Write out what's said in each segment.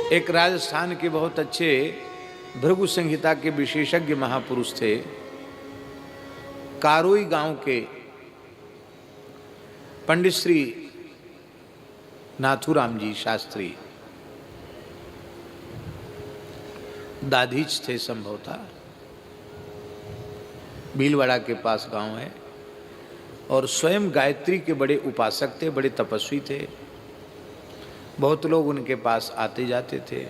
एक राजस्थान के बहुत अच्छे भृगु संहिता के विशेषज्ञ महापुरुष थे, कारोई गांव के पंडित श्री नाथुराम जी शास्त्री, दाधीच थे संभवतः, भीलवाड़ा के पास गांव है, और स्वयं गायत्री के बड़े उपासक थे, बड़े तपस्वी थे। बहुत लोग उनके पास आते जाते थे।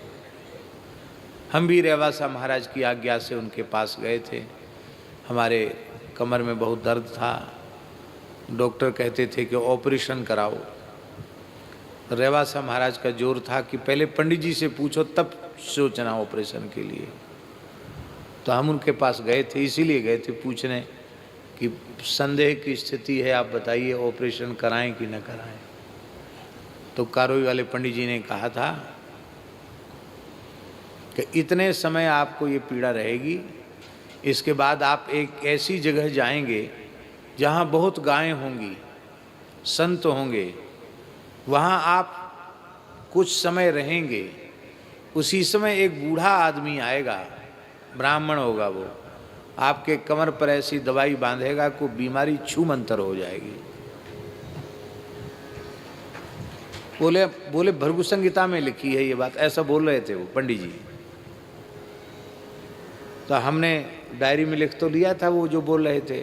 हम भी रेवासा महाराज की आज्ञा से उनके पास गए थे। हमारे कमर में बहुत दर्द था, डॉक्टर कहते थे कि ऑपरेशन कराओ। रेवासा महाराज का जोर था कि पहले पंडित जी से पूछो तब सोचना ऑपरेशन के लिए। तो हम उनके पास गए थे, इसीलिए गए थे पूछने कि संदेह की स्थिति है, आप बताइए ऑपरेशन कराएं कि न कराएं। तो कारोई वाले पंडित जी ने कहा था कि इतने समय आपको ये पीड़ा रहेगी, इसके बाद आप एक ऐसी जगह जाएंगे जहाँ बहुत गायें होंगी, संत होंगे, वहाँ आप कुछ समय रहेंगे। उसी समय एक बूढ़ा आदमी आएगा, ब्राह्मण होगा, वो आपके कमर पर ऐसी दवाई बांधेगा को बीमारी छूमंतर हो जाएगी। बोले भृगु संहिता में लिखी है ये बात, ऐसा बोल रहे थे वो पंडित जी। तो हमने डायरी में लिख तो लिया था वो जो बोल रहे थे,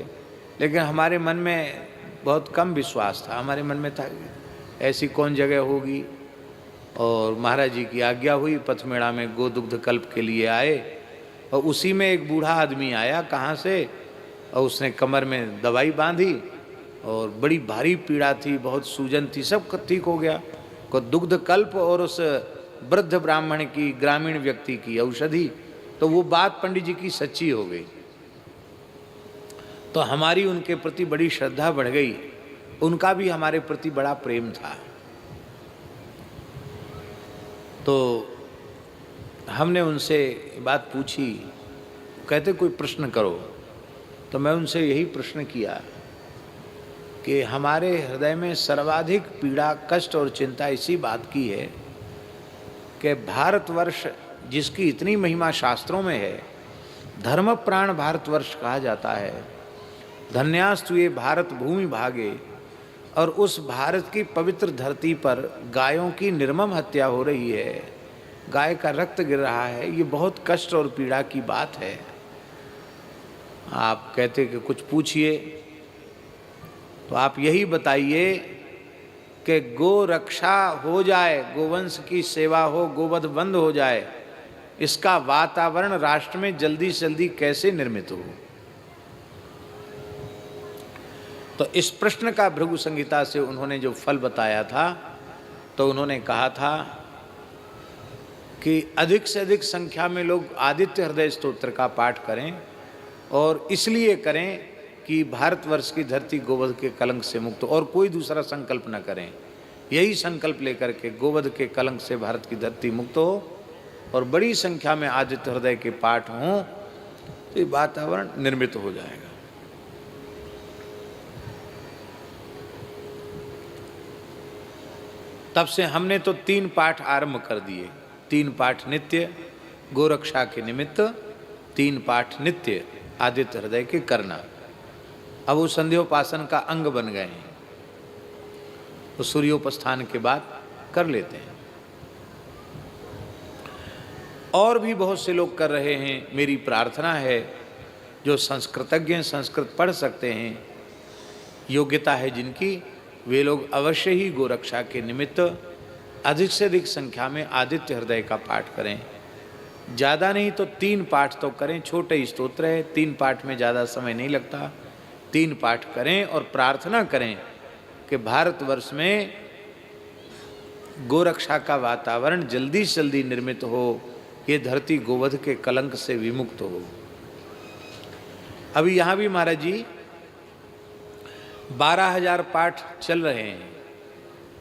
लेकिन हमारे मन में बहुत कम विश्वास था। हमारे मन में था ऐसी कौन जगह होगी। और महाराज जी की आज्ञा हुई, पथमेड़ा में गोदुग्ध कल्प के लिए आए, और उसी में एक बूढ़ा आदमी आया कहाँ से, और उसने कमर में दवाई बांधी, और बड़ी भारी पीड़ा थी, बहुत सूजन थी, सब ठीक हो गया। को दुग्ध कल्प और उस वृद्ध ब्राह्मण की, ग्रामीण व्यक्ति की औषधि, तो वो बात पंडित जी की सच्ची हो गई। तो हमारी उनके प्रति बड़ी श्रद्धा बढ़ गई, उनका भी हमारे प्रति बड़ा प्रेम था। तो हमने उनसे बात पूछी, कहते कोई प्रश्न करो। तो मैं उनसे यही प्रश्न किया कि हमारे हृदय में सर्वाधिक पीड़ा, कष्ट और चिंता इसी बात की है कि भारतवर्ष जिसकी इतनी महिमा शास्त्रों में है, धर्म प्राण भारतवर्ष कहा जाता है, धन्यास्तु ये भारत भूमि भागे, और उस भारत की पवित्र धरती पर गायों की निर्मम हत्या हो रही है, गाय का रक्त गिर रहा है, ये बहुत कष्ट और पीड़ा की बात है। आप कहते कि कुछ पूछिए, तो आप यही बताइए कि गो रक्षा हो जाए, गोवंश की सेवा हो, गोवध बंद हो जाए, इसका वातावरण राष्ट्र में जल्दी से जल्दी कैसे निर्मित हो। तो इस प्रश्न का भृगु संहिता से उन्होंने जो फल बताया था, तो उन्होंने कहा था कि अधिक से अधिक संख्या में लोग आदित्य हृदय स्तोत्र का पाठ करें, और इसलिए करें कि भारतवर्ष की धरती गोवध के कलंक से मुक्त हो, और कोई दूसरा संकल्प न करें। यही संकल्प लेकर के गोवध के कलंक से भारत की धरती मुक्त हो, और बड़ी संख्या में आदित्य हृदय के पाठ हों, तो ये वातावरण निर्मित हो जाएगा। तब से हमने तो 3 पाठ आरंभ कर दिए। 3 पाठ नित्य गोरक्षा के निमित्त, 3 पाठ नित्य आदित्य हृदय के करना। अब वो संध्योपासन का अंग बन गए हैं, तो सूर्योपस्थान के बाद कर लेते हैं। और भी बहुत से लोग कर रहे हैं। मेरी प्रार्थना है जो संस्कृतज्ञ हैं, संस्कृत पढ़ सकते हैं, योग्यता है जिनकी, वे लोग अवश्य ही गोरक्षा के निमित्त अधिक से अधिक संख्या में आदित्य हृदय का पाठ करें। ज़्यादा नहीं तो 3 पाठ तो करें, छोटे ही स्तोत्र है, 3 पाठ में ज़्यादा समय नहीं लगता। 3 पाठ करें और प्रार्थना करें कि भारतवर्ष में गोरक्षा का वातावरण जल्दी से जल्दी निर्मित हो, ये धरती गोवध के कलंक से विमुक्त हो। अभी यहाँ भी महाराज जी 12,000 पाठ चल रहे हैं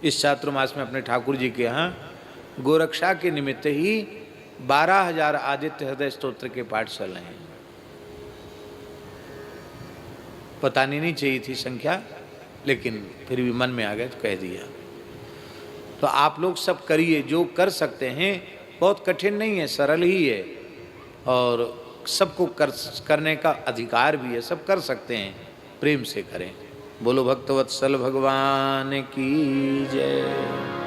इस चातुर्मास में अपने ठाकुर जी के यहाँ। गोरक्षा के निमित्त ही 12,000 आदित्य हृदय स्तोत्र के पाठ चल रहे हैं। पता नहीं चाहिए थी संख्या, लेकिन फिर भी मन में आ गए तो कह दिया। तो आप लोग सब करिए, जो कर सकते हैं बहुत कठिन नहीं है, सरल ही है और सबको करने का अधिकार भी है, सब कर सकते हैं, प्रेम से करें। बोलो भक्तवत्सल भगवान की जय।